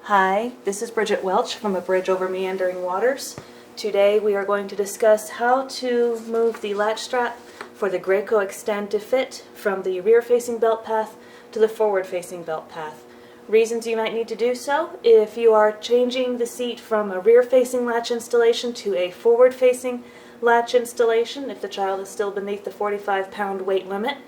Hi, this is Bridget Welch from A Bridge Over Meandering Waters. Today we are going to discuss how to move the latch strap for the Graco Extend2Fit from the rear-facing belt path to the forward-facing belt path. Reasons you might need to do so: if you are changing the seat from a rear-facing latch installation to a forward-facing latch installation, if the child is still beneath the 45-pound weight limit,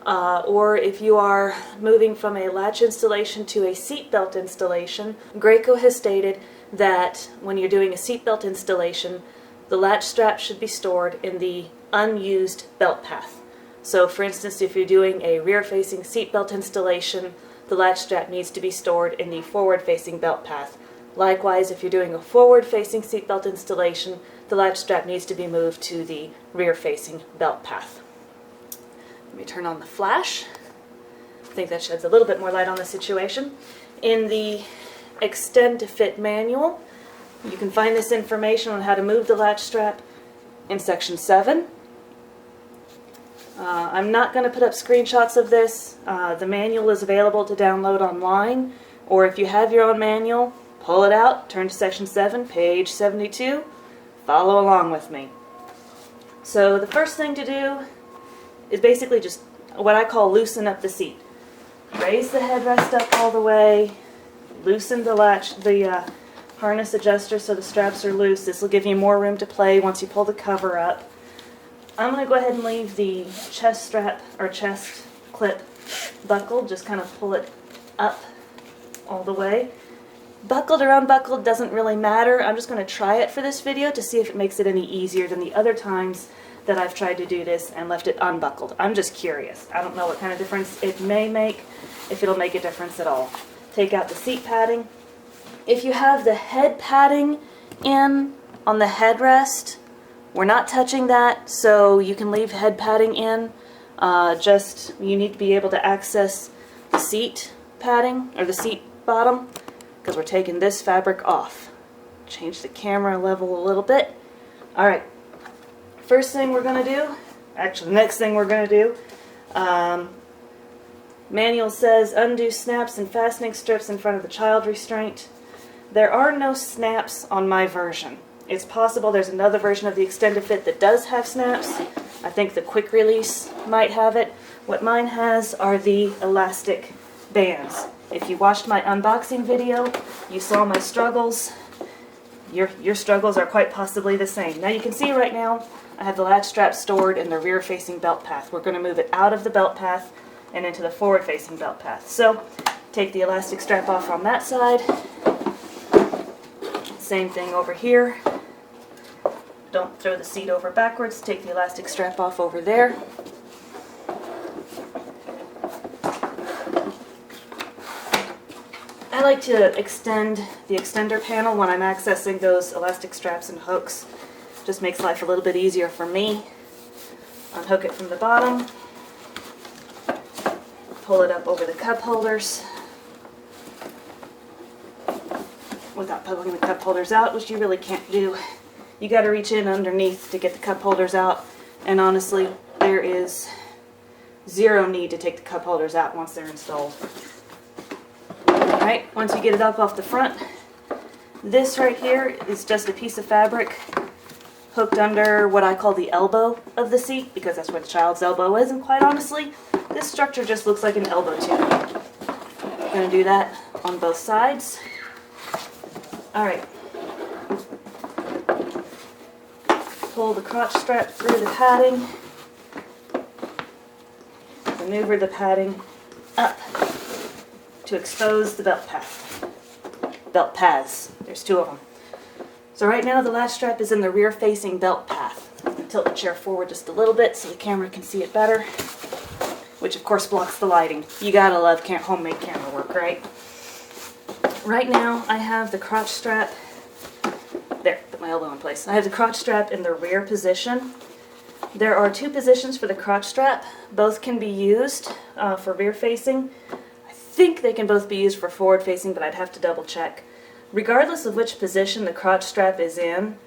or if you are moving from a latch installation to a seat belt installation. Graco has stated that when you're doing a seat belt installation, the latch strap should be stored in the unused belt path. So for instance, if you're doing a rear-facing seat belt installation, the latch strap needs to be stored in the forward-facing belt path. Likewise, if you're doing a forward-facing seat belt installation, the latch strap needs to be moved to the rear-facing belt path. Let me turn on the flash. I think that sheds a little bit more light on the situation. In the Extend2Fit manual, you can find this information on how to move the latch strap in section 7. I'm not going to put up screenshots of this. The manual is available to download online, or if you have your own manual, pull it out, turn to section 7, page 72, follow along with me. So the first thing to do is basically just what I call loosen up the seat. Raise the headrest up all the way, loosen the latch, the harness adjuster so the straps are loose. This will give you more room to play once you pull the cover up. I'm going to go ahead and leave the chest strap or chest clip buckled, just kind of pull it up all the way. Buckled or unbuckled doesn't really matter. I'm just going to try it for this video to see if it makes it any easier than the other times that I've tried to do this and left it unbuckled. I'm just curious. I don't know what kind of difference it may make, if it'll make a difference at all. Take out the seat padding. If you have the head padding in on the headrest, we're not touching that, so you can leave head padding in. Just you need to be able to access the seat padding or the seat bottom, because we're taking this fabric off. Change the camera level a little bit. Alright. First thing we're going to do, actually the next thing we're going to do, manual says undo snaps and fastening strips in front of the child restraint. There are no snaps on my version. It's possible there's another version of the Extend2Fit that does have snaps. I think the quick release might have it. What mine has are the elastic bands. If you watched my unboxing video, you saw my struggles. Your struggles are quite possibly the same. Now you can see right now I have the latch strap stored in the rear-facing belt path. We're going to move it out of the belt path and into the forward-facing belt path. So take the elastic strap off on that side. Same thing over here. Don't throw the seat over backwards. Take the elastic strap off over there. I like to extend the extender panel when I'm accessing those elastic straps and hooks. Just makes life a little bit easier for me. Unhook it from the bottom. Pull it up over the cup holders without pulling the cup holders out, which you really can't do. You got to reach in underneath to get the cup holders out, and honestly, there is zero need to take the cup holders out once they're installed. Alright, once you get it up off the front, this right here is just a piece of fabric hooked under what I call the elbow of the seat, because that's where the child's elbow is, and quite honestly, this structure just looks like an elbow tube. I'm going to do that on both sides. Alright. Pull the crotch strap through the padding. Maneuver the padding up to expose the belt path. Belt paths. There's two of them. So right now the latch strap is in the rear-facing belt path. I'm going to tilt the chair forward just a little bit so the camera can see it better, which of course blocks the lighting. You gotta love homemade camera work, right? Right now I have the crotch strap, there, put my elbow in place. I have the crotch strap in the rear position. There are two positions for the crotch strap. Both can be used for rear facing. I think they can both be used for forward facing, but I'd have to double check. Regardless of which position the crotch strap is in,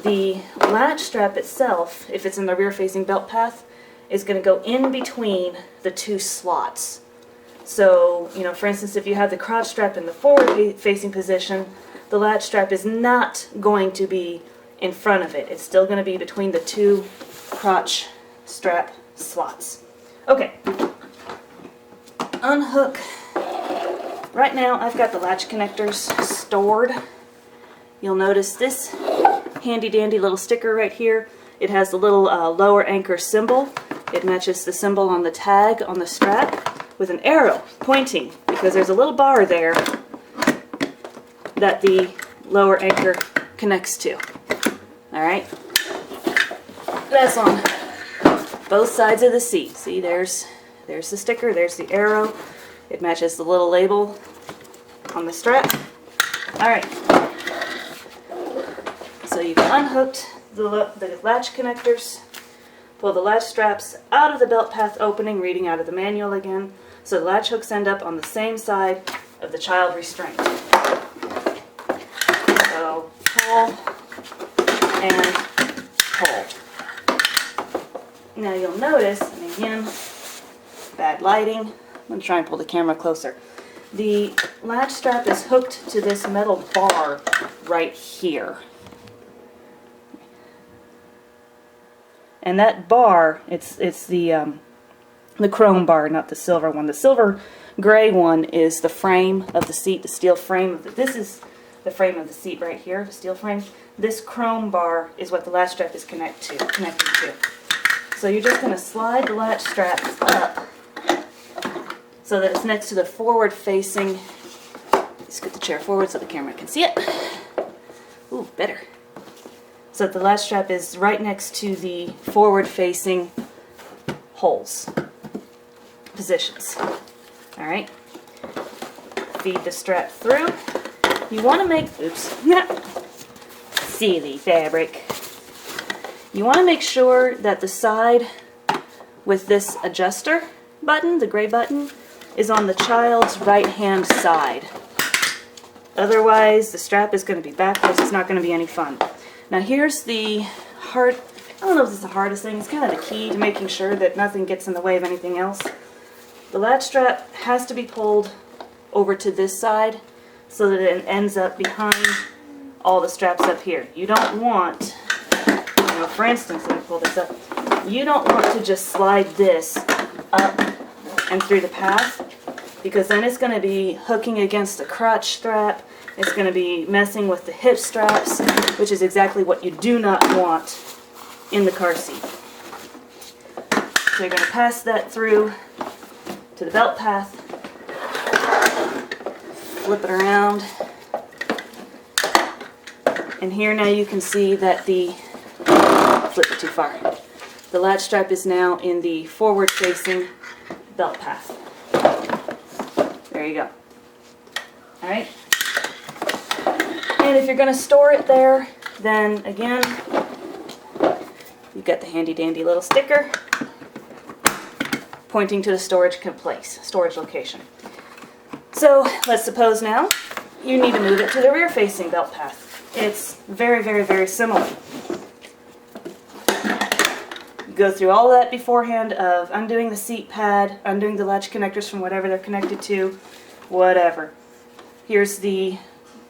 the latch strap itself, if it's in the rear facing belt path, is going to go in between the two slots. So, you know, for instance, if you have the crotch strap in the forward facing position, the latch strap is not going to be in front of it. It's still going to be between the two crotch strap slots. Okay, unhook. Right now I've got the latch connectors stored. You'll notice this handy dandy little sticker right here. It has the little lower anchor symbol. It matches the symbol on the tag on the strap with an arrow pointing, because there's a little bar there that the lower anchor connects to. Alright? That's on both sides of the seat. See, there's the sticker, there's the arrow. It matches the little label on the strap. Alright. So you've unhooked the latch connectors. Pull the latch straps out of the belt path opening, reading out of the manual again, so the latch hooks end up on the same side of the child restraint. So pull and pull. Now you'll notice, and again, bad lighting. I'm going to try and pull the camera closer. The latch strap is hooked to this metal bar right here. And that bar, it's the chrome bar, not the silver one. The silver gray one is the frame of the seat, the steel frame of this is the frame of the seat right here, the steel frame. This chrome bar is what the latch strap is connected to. So you're just going to slide the latch strap up so that it's next to the forward facing. Let's scoot the chair forward so the camera can see it. Ooh, better. So that the latch strap is right next to the forward-facing holes, positions. Alright? Feed the strap through. You want to make, silly fabric. You want to make sure that the side with this adjuster button, the gray button, is on the child's right-hand side. Otherwise, the strap is going to be backwards. It's not going to be any fun. Now here's the I don't know if this is the hardest thing, it's kind of the key to making sure that nothing gets in the way of anything else. The latch strap has to be pulled over to this side so that it ends up behind all the straps up here. You don't want, you know, for instance, let me pull this up. You don't want to just slide this up and through the path, because then it's going to be hooking against the crotch strap. It's going to be messing with the hip straps, which is exactly what you do not want in the car seat. So you're going to pass that through to the belt path, flip it around, and here now you can see that flip it too far. The latch strap is now in the forward-facing belt path. There you go. Alright? And if you're going to store it there, then again, you've got the handy dandy little sticker pointing to the storage location. So let's suppose now you need to move it to the rear facing belt path. It's very, very, very similar. You go through all that beforehand of undoing the seat pad, undoing the latch connectors from whatever they're connected to, whatever. Here's the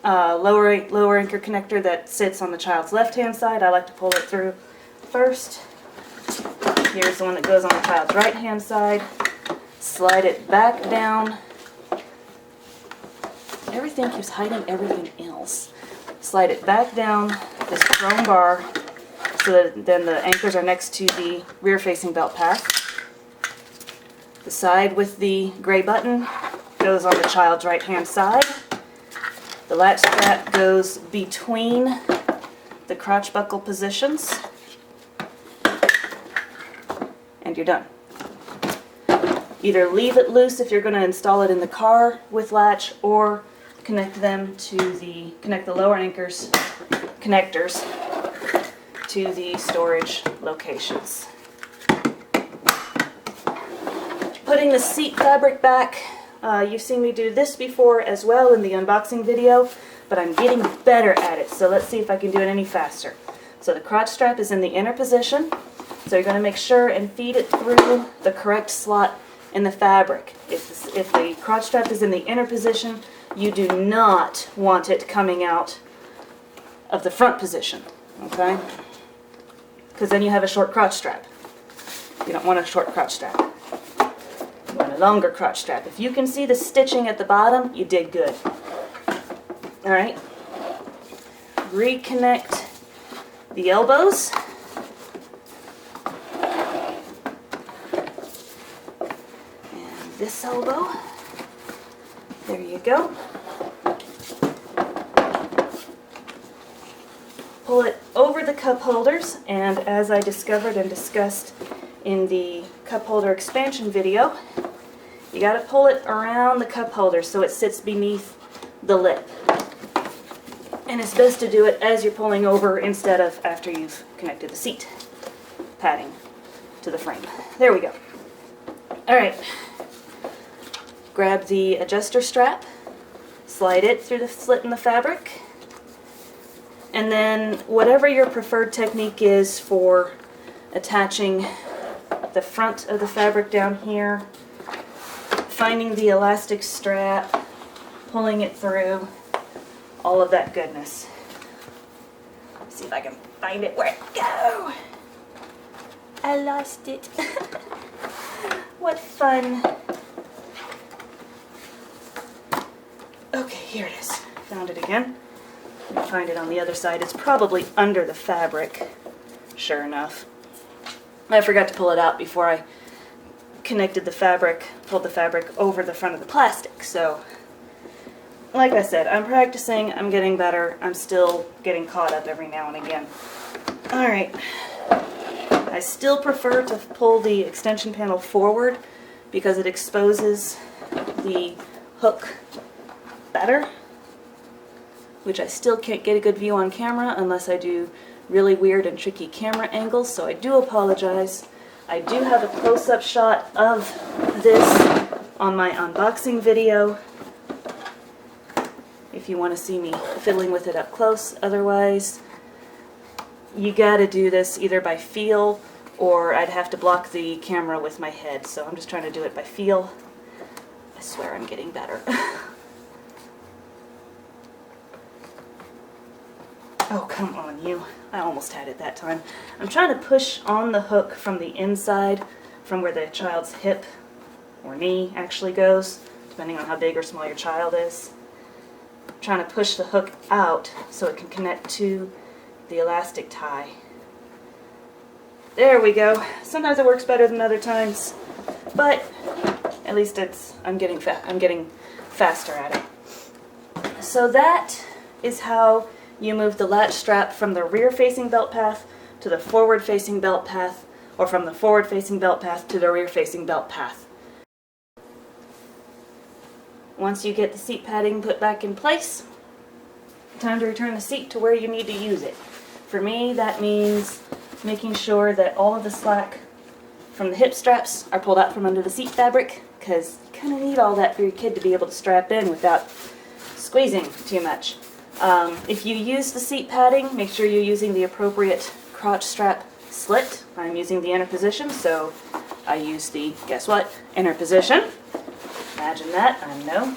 lower anchor connector that sits on the child's left-hand side. I like to pull it through first. Here's the one that goes on the child's right-hand side. Slide it back down. Everything keeps hiding everything else. Slide it back down this chrome bar so that then the anchors are next to the rear-facing belt path. The side with the gray button goes on the child's right-hand side. The latch strap goes between the crotch buckle positions, and you're done. Either leave it loose if you're going to install it in the car with latch, or connect the lower anchors connectors to the storage locations. Putting the seat fabric back. You've seen me do this before as well in the unboxing video, but I'm getting better at it, so let's see if I can do it any faster. So the crotch strap is in the inner position, so you're going to make sure and feed it through the correct slot in the fabric. If if the crotch strap is in the inner position, you do not want it coming out of the front position, okay? Because then you have a short crotch strap. You don't want a short crotch strap. You want a longer crotch strap. If you can see the stitching at the bottom, you did good. All right. Reconnect the elbows. And this elbow. There you go. Pull it over the cup holders, and as I discovered and discussed in the cup holder expansion video, you got to pull it around the cup holder so it sits beneath the lip. And it's best to do it as you're pulling over instead of after you've connected the seat padding to the frame. There we go. Alright. Grab the adjuster strap, slide it through the slit in the fabric, and then whatever your preferred technique is for attaching the front of the fabric down here, finding the elastic strap, pulling it through, all of that goodness. Let's see if I can find it. Where'd it go? I lost it. What fun. Okay, here it is. Found it again. Let me find it on the other side. It's probably under the fabric. Sure enough. I forgot to pull it out before I connected the fabric, pulled the fabric over the front of the plastic. So, like I said, I'm practicing, I'm getting better, I'm still getting caught up every now and again. Alright. I still prefer to pull the extension panel forward because it exposes the hook better, which I still can't get a good view on camera unless I do really weird and tricky camera angles, so I do apologize. I do have a close-up shot of this on my unboxing video if you want to see me fiddling with it up close. Otherwise, you gotta do this either by feel or I'd have to block the camera with my head, so I'm just trying to do it by feel. I swear I'm getting better. Oh, come on, you. I almost had it that time. I'm trying to push on the hook from the inside, from where the child's hip or knee actually goes, depending on how big or small your child is. I'm trying to push the hook out so it can connect to the elastic tie. There we go. Sometimes it works better than other times, but at least I'm getting faster at it. So that is how you move the latch strap from the rear-facing belt path to the forward-facing belt path, or from the forward-facing belt path to the rear-facing belt path. Once you get the seat padding put back in place, time to return the seat to where you need to use it. For me, that means making sure that all of the slack from the hip straps are pulled out from under the seat fabric, because you kind of need all that for your kid to be able to strap in without squeezing too much. If you use the seat padding, make sure you're using the appropriate crotch strap slit. I'm using the inner position, so I use the, guess what, inner position. Imagine that, I know.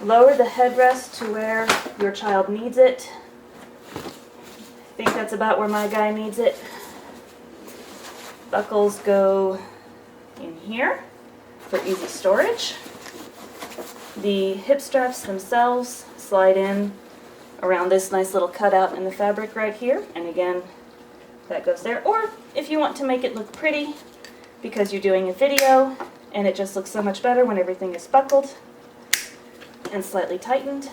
Lower the headrest to where your child needs it. I think that's about where my guy needs it. Buckles go in here for easy storage. The hip straps themselves slide in around this nice little cutout in the fabric right here, and again that goes there. Or if you want to make it look pretty because you're doing a video and it just looks so much better when everything is buckled and slightly tightened,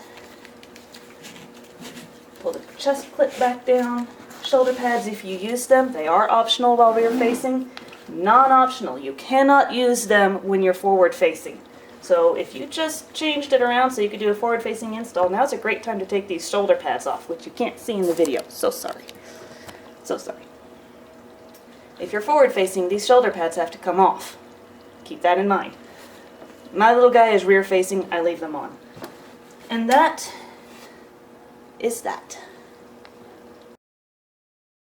pull the chest clip back down. Shoulder pads, if you use them, they are optional while rear facing. Non-optional, you cannot use them when you're forward facing. So if you just changed it around so you could do a forward-facing install, now's a great time to take these shoulder pads off, which you can't see in the video. So sorry. So sorry. If you're forward-facing, these shoulder pads have to come off. Keep that in mind. My little guy is rear-facing, I leave them on. And that is that.